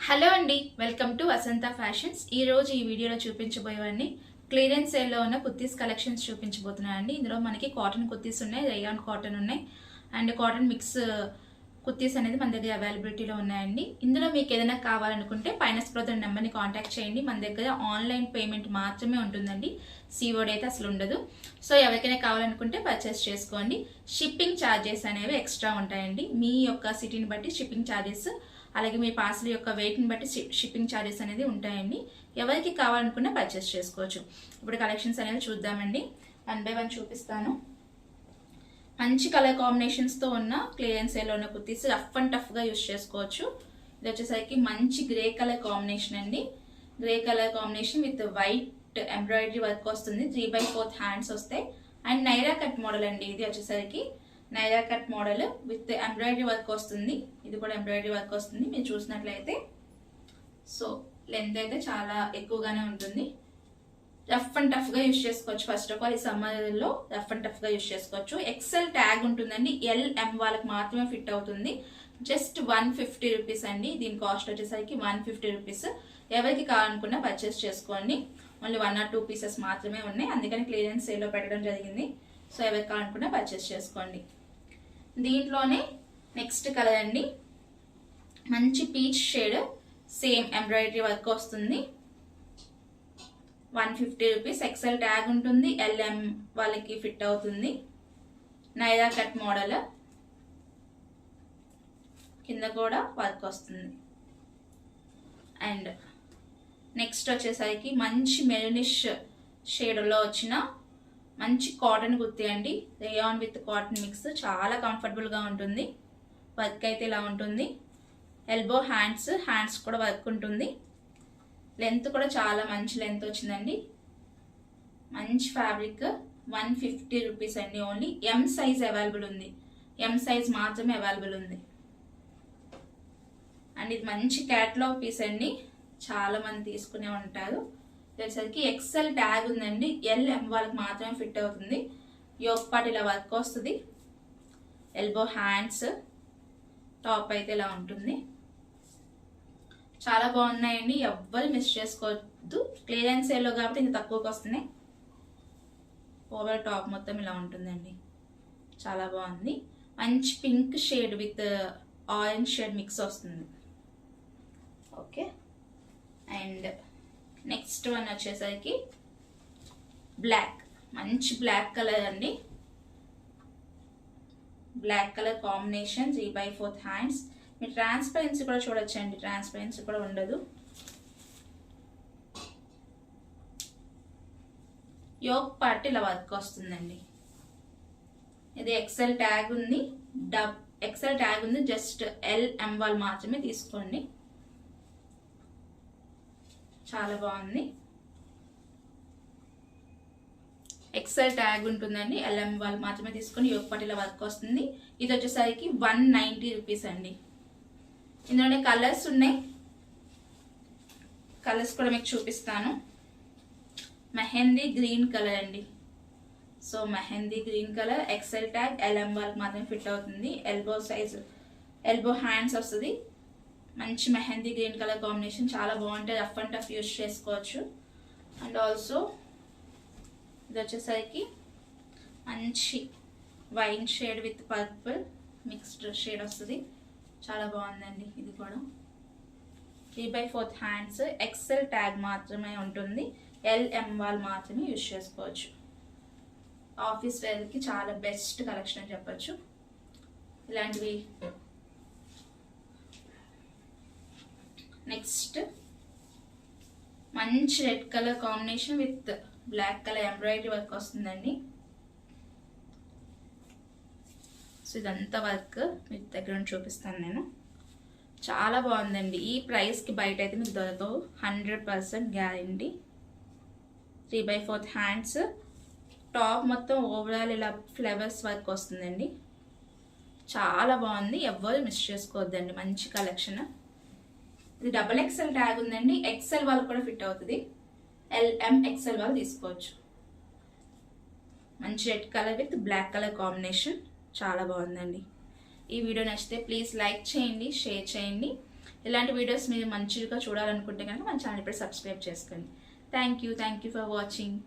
Hello అండి, welcome to Vasantha fashions. ఈ రోజు ఈ వీడియోలో చూపించబోయేవన్నీ క్లియరెన్స్ సేల్లో ఉన్న కుర్తీస్ కలెక్షన్స్ చూపించబోతున్నానండి. ఇందులో మనకి కాటన్ కుర్తీస్ ఉన్నాయి, రేయాన్ కాటన్ ఉన్నాయి అండ్ కాటన్ మిక్స్ కుర్తీస్ అనేది మన దగ్గర అవైలబిలిటీలో ఉన్నాయండి. ఇందులో మీకు ఏదైనా కావాలనుకుంటే పైన స్క్రోల్ నెంబర్ని కాంటాక్ట్ చేయండి. మన దగ్గర ఆన్లైన్ పేమెంట్ మాత్రమే ఉంటుందండి, సిఓడి అయితే అసలు ఉండదు. సో ఎవరికైనా కావాలనుకుంటే పర్చేస్ చేసుకోండి. షిప్పింగ్ ఛార్జెస్ అనేవి ఎక్స్ట్రా ఉంటాయండి. మీ యొక్క సిటీని బట్టి షిప్పింగ్ ఛార్జెస్, అలాగే మీ పార్సల్ యొక్క వెయిట్ని బట్టి షిప్పింగ్ ఛార్జెస్ అనేది ఉంటాయండి. ఎవరికి కావాలనుకున్నా పర్చేస్ చేసుకోవచ్చు. ఇప్పుడు కలెక్షన్స్ అనేవి చూద్దామండి. 1 by 1 చూపిస్తాను. మంచి కలర్ కాంబినేషన్స్తో ఉన్న క్లియరెన్స్ సేల్లో ఉన్న కుర్తీస్ రఫ్ అండ్ టఫ్గా యూస్ చేసుకోవచ్చు. ఇది వచ్చేసరికి మంచి గ్రే కలర్ కాంబినేషన్ అండి. Grey colour combination with white embroidery work వస్తుంది. 3/4 హ్యాండ్స్ వస్తాయి అండ్ నైరా కట్ మోడల్ అండి. ఇది వచ్చేసరికి Naira cut model with embroidery work వస్తుంది. ఇది కూడా ఎంబ్రాయిడరీ వర్క్ వస్తుంది. మీరు చూసినట్లయితే సో లెంత్ అయితే చాలా ఎక్కువగానే ఉంటుంది. రఫ్ అండ్ టఫ్ గా యూస్ చేసుకోవచ్చు. ఫస్ట్ ఆఫ్ ఆల్ ఈ సమ్మర్ లో రఫ్ అండ్ టఫ్ గా యూస్ చేసుకోవచ్చు. ఎక్సెల్ ట్యాగ్ ఉంటుందండి. LM వాళ్ళకి మాత్రమే ఫిట్ అవుతుంది. జస్ట్ 150 రూపీస్ అండి. దీని కాస్ట్ వచ్చేసరికి 150 రూపీస్. ఎవరికి కావాలనుకున్నా పర్చేస్ చేసుకోండి. ఓన్లీ 1 or 2 పీసెస్ మాత్రమే ఉన్నాయి, అందుకని క్లియరెన్స్ సేల్ లో పెట్టడం జరిగింది. సో ఎవరికి కావాలనుకున్నా పర్చేస్ చేసుకోండి. దీంట్లోనే నెక్స్ట్ కలర్ అండి, మంచి peach shade, same embroidery work వస్తుంది. 150 రూపీస్. ఎక్సెల్ ట్యాగ్ ఉంటుంది. LM వాళ్ళకి ఫిట్ అవుతుంది. నైరా కట్ మోడల్, కింద కూడా వర్క్ వస్తుంది. అండ్ నెక్స్ట్ వచ్చేసరికి మంచి మెరూనిష్ షేడ్లో వచ్చిన మంచి కాటన్ కుర్తీ అండి. రేయాన్ విత్ కాటన్ మిక్స్, చాలా కంఫర్టబుల్గా ఉంటుంది. వర్క్ అయితే ఇలా ఉంటుంది. ఎల్బో హ్యాండ్స్ కూడా వర్క్ ఉంటుంది. లెంత్ కూడా చాలా మంచి లెంత్ వచ్చిందండి. మంచి ఫ్యాబ్రిక్. 150 రూపీస్ అండి. ఓన్లీ M సైజ్ అవైలబుల్ ఉంది. M సైజ్ మాత్రమే అవైలబుల్ ఉంది. అండ్ ఇది మంచి క్యాటలాగ్ పీస్ అండి, చాలా మంది తీసుకునే ఉంటారు. వచ్చేసరికి ఎక్సెల్ ట్యాగ్ ఉందండి. LM వాళ్ళకి మాత్రమే ఫిట్ అవుతుంది. యోక్ పార్ట్ ఇలా వర్క్ వస్తుంది. ఎల్బో హ్యాండ్స్, టాప్ అయితే ఇలా ఉంటుంది. చాలా బాగున్నాయండి, ఎవ్వరు మిస్ చేసుకోవద్దు. క్లియరెన్స్ సేల్లో కాబట్టి ఇంత తక్కువకి వస్తున్నాయి. ఓవర్ టాప్ మొత్తం ఇలా ఉంటుందండి, చాలా బాగుంది. మంచి pink shade with orange shade mix వస్తుంది. ఓకే, అండ్ నెక్స్ట్ వన్ వచ్చేసరికి బ్లాక్, మంచి బ్లాక్ కలర్ అండి. Black colour combination, 3/4 hands. మీరు ట్రాన్స్పరెన్సీ కూడా చూడొచ్చండి, ట్రాన్స్పరెన్సీ కూడా ఉండదు. యోక్ పార్ట్ ఇలా వర్క్ వస్తుందండి. ఇది ఎక్సెల్ ట్యాగ్ ఉంది. ఎక్సెల్ ట్యాగ్ ఉంది. జస్ట్ LM వాళ్ళు మాత్రమే తీసుకోండి. చాలా బాగుంది. ఎక్సెల్ ట్యాగ్ ఉంటుందండి. LM వాళ్ళు మాత్రమే తీసుకొని యోక్ పార్ట్ ఇలా వర్క్ వస్తుంది. ఇది వచ్చేసరికి 190 రూపీస్ అండి. ఇందులోనే కలర్స్ ఉన్నాయి. కలర్స్ కూడా మీకు చూపిస్తాను. మెహందీ గ్రీన్ కలర్ అండి. So mehndi green colour, XL tag, LM వాళ్ళకి మాత్రమే ఫిట్ అవుతుంది. ఎల్బో సైజ్, ఎల్బో హ్యాండ్స్ వస్తుంది. మంచి మెహందీ గ్రీన్ కలర్ కాంబినేషన్, చాలా బాగుంటుంది. రఫ్ అండ్ టఫ్ యూస్ చేసుకోవచ్చు. అండ్ ఆల్సో ఇది వచ్చేసరికి మంచి wine shade with purple mixed shade వస్తుంది. చాలా బాగుందండి. ఇది కూడా 3/4 హ్యాండ్స్. ఎక్సెల్ ట్యాగ్ మాత్రమే ఉంటుంది. LM వాళ్ళు మాత్రమే యూస్ చేసుకోవచ్చు. ఆఫీస్ వేర్కి చాలా బెస్ట్ కలెక్షన్ అని చెప్పచ్చు. ఇలాంటివి. నెక్స్ట్ మంచి red colour combination with black colour embroidery work వస్తుందండి. సో ఇదంతా వర్క్ మీకు దగ్గర నుంచి చూపిస్తాను నేను. చాలా బాగుందండి. ఈ ప్రైస్కి బయట అయితే మీకు దొరకవు, 100% గ్యారంటీ. 3/4 హ్యాండ్స్. టాప్ మొత్తం ఓవరాల్ ఇలా ఫ్లవర్స్ వర్క్ వస్తుందండి. చాలా బాగుంది, ఎవ్వరు మిస్ చేసుకోవద్దండి. మంచి కలెక్షన్. ఇది XXL ట్యాగ్ ఉందండి. ఎక్సెల్ వాళ్ళకి కూడా ఫిట్ అవుతుంది. LM XL వాళ్ళు తీసుకోవచ్చు. మంచి red colour with black colour combination, చాలా బాగుందండి. ఈ వీడియో నచ్చితే ప్లీజ్ లైక్ చేయండి, షేర్ చేయండి. ఇలాంటి వీడియోస్ మీరు మంచిగా చూడాలనుకుంటే కనుక మన ఛానల్ ఇప్పుడు సబ్స్క్రైబ్ చేసుకోండి. Thank you for watching.